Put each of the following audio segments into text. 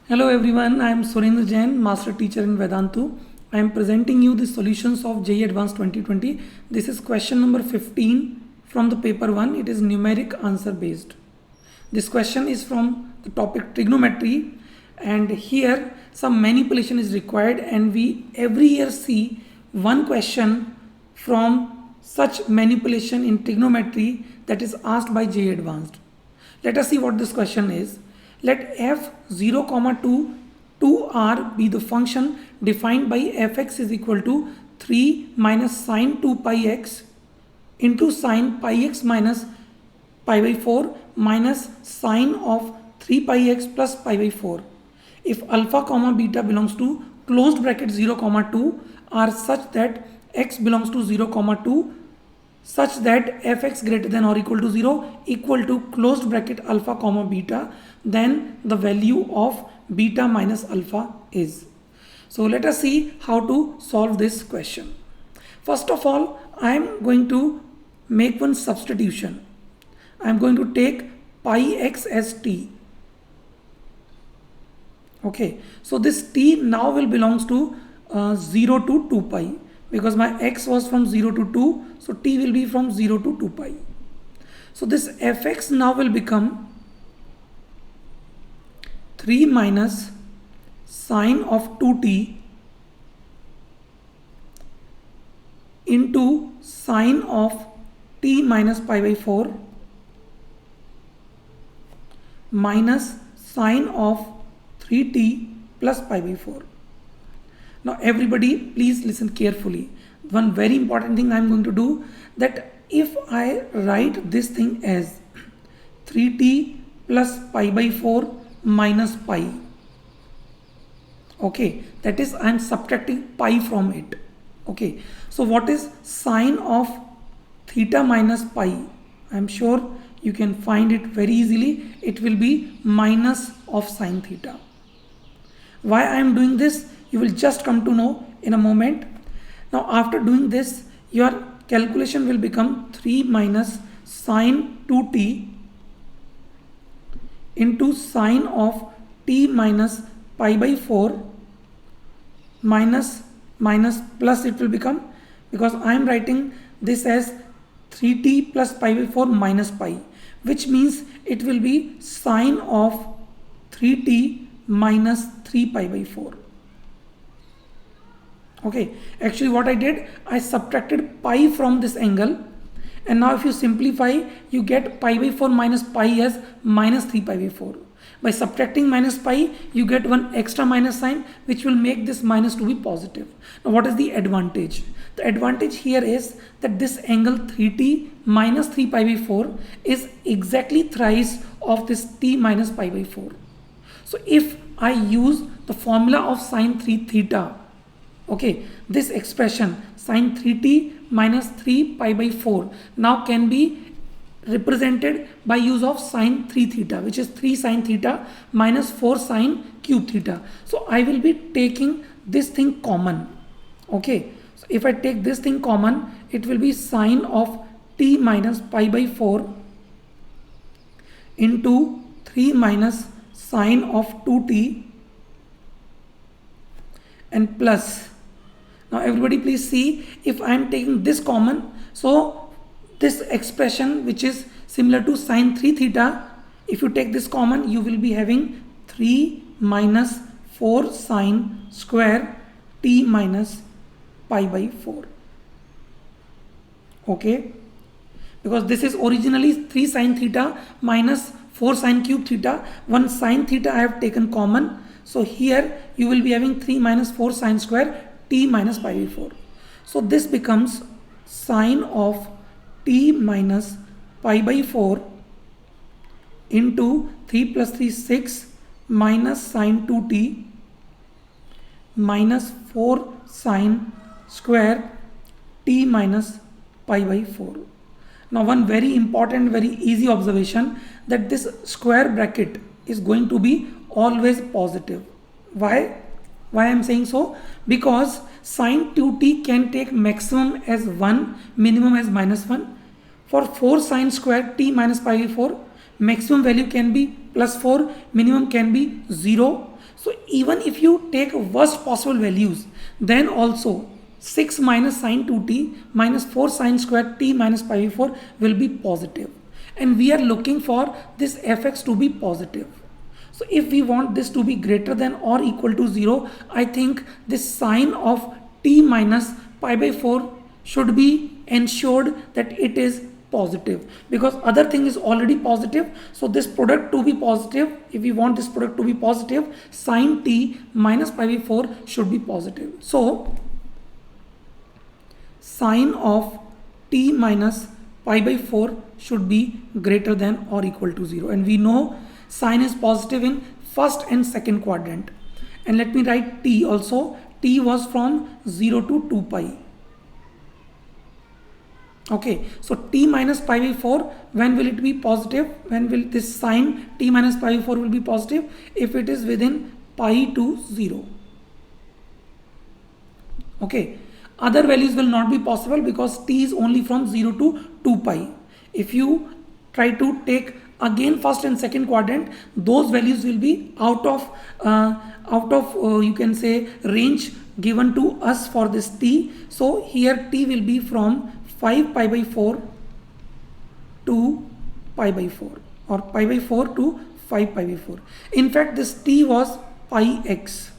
Hello everyone, I am Surendra Jain, Master Teacher in Vedantu. I am presenting you the solutions of JEE Advanced 2020. This is question number 15 from the paper 1. It is numeric answer based. This question is from the topic trigonometry, and here some manipulation is required, and we every year see one question from such manipulation in trigonometry that is asked by JEE Advanced. Let us see what this question is. Let f 0, 2, 2r be the function defined by fx is equal to 3 minus sine 2 pi x into sine pi x minus pi by 4 minus sine of 3 pi x plus pi by 4. If alpha comma beta belongs to closed bracket 0, 2 are such that x belongs to 0, 2 such that fx greater than or equal to 0 equal to closed bracket alpha comma beta, then the value of beta minus alpha is. So let us see how to solve this question. First of all, I am going to make one substitution. I am going to take pi x as t. Okay, so this t now will belongs to 0 to 2 pi. Because my x was from 0 to 2, so t will be from 0 to 2 pi. So this fx now will become 3 minus sine of 2t into sine of t minus pi by 4 minus sine of 3t plus pi by 4. Now everybody please listen carefully. One very important thing I am going to do, that if I write this thing as 3t plus pi by 4 minus pi, okay, that is I am subtracting pi from it. Okay, so what is sine of theta minus pi? I am sure you can find it very easily. It will be minus of sine theta. Why I am doing this, you will just come to know in a moment. Now after doing this, your calculation will become 3 minus sine 2t into sine of t minus pi by 4 minus plus it will become, because I am writing this as 3t plus pi by 4 minus pi, which means it will be sine of 3t minus 3 pi by 4. Okay, actually what I did, I subtracted pi from this angle, and now if you simplify, you get pi by 4 minus pi as minus 3 pi by 4. By subtracting minus pi, you get one extra minus sign which will make this minus to be positive. Now what is the advantage? The advantage here is that this angle 3t minus 3 pi by 4 is exactly thrice of this t minus pi by 4. So if I use the formula of sine 3 theta, okay, this expression sine 3t minus 3 pi by 4 now can be represented by use of sine 3 theta, which is 3 sine theta minus 4 sine cube theta. So I will be taking this thing common. Okay, so if I take this thing common, it will be sine of t minus pi by 4 into 3 minus sine of 2t and plus. Now everybody please see, if I am taking this common, so this expression which is similar to sine 3 theta, if you take this common, you will be having 3 minus 4 sine square t minus pi by 4. Okay, because this is originally 3 sine theta minus 4 sine cube theta. One sine theta I have taken common, so here you will be having 3 minus 4 sine square t minus pi by 4. So this becomes sine of t minus pi by 4 into 3 plus 3 6 minus sine 2t minus 4 sine square t minus pi by 4. Now one very important, very easy observation, that this square bracket is going to be always positive. Why I am saying so? Because sine 2t can take maximum as 1, minimum as minus 1. For 4 sine square t minus pi by 4, maximum value can be plus 4 minimum can be 0. So even if you take worst possible values, then also 6 minus sine 2t minus 4 sine square t minus pi by 4 will be positive. And we are looking for this fx to be positive. So if we want this to be greater than or equal to 0, I think this sign of t minus pi by 4 should be ensured that it is positive, because other thing is already positive. So this product to be positive, if we want this product to be positive, sine t minus pi by 4 should be positive. So sine of t minus pi by 4 should be greater than or equal to 0, and we know sine is positive in first and second quadrant. And let me write t also. T was from 0 to 2 pi. Okay, so t minus pi by 4, when will it be positive? When will this sine t minus pi by 4 will be positive? If it is within pi to 0. Okay, other values will not be possible because t is only from 0 to 2 pi. If you try to take again first and second quadrant, those values will be out of you can say range given to us for this t. So here t will be from 5 pi by 4 to pi by 4, or pi by 4 to 5 pi by 4. In fact, this t was pi x.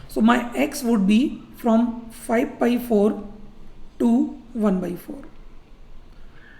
So my x would be from 5 pi 4 to 1 by 4.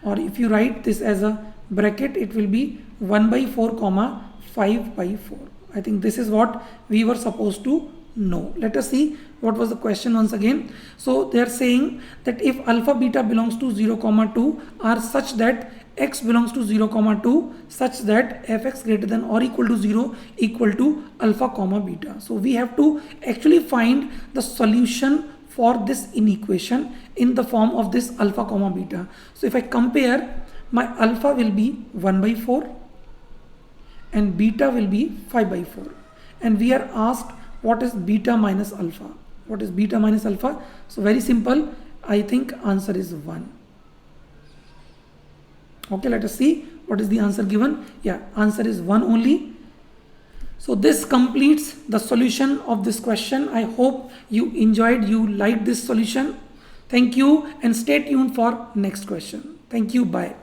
Or if you write this as a bracket, it will be 1 by 4 comma 5 by 4. I think this is what we were supposed to know. Let us see what was the question once again. So they are saying that if alpha beta belongs to 0 comma 2 are such that x belongs to 0 comma 2 such that fx greater than or equal to 0 equal to alpha comma beta. So we have to actually find the solution for this inequation in the form of this alpha comma beta. So if I compare, my alpha will be 1 by 4 and beta will be 5 by 4, and we are asked what is beta minus alpha. What is beta minus alpha? So very simple, I think answer is 1. Okay, let us see what is the answer given. Yeah, answer is 1 only. So this completes the solution of this question. I hope you enjoyed, you liked this solution. Thank you, and stay tuned for next question. Thank you, bye.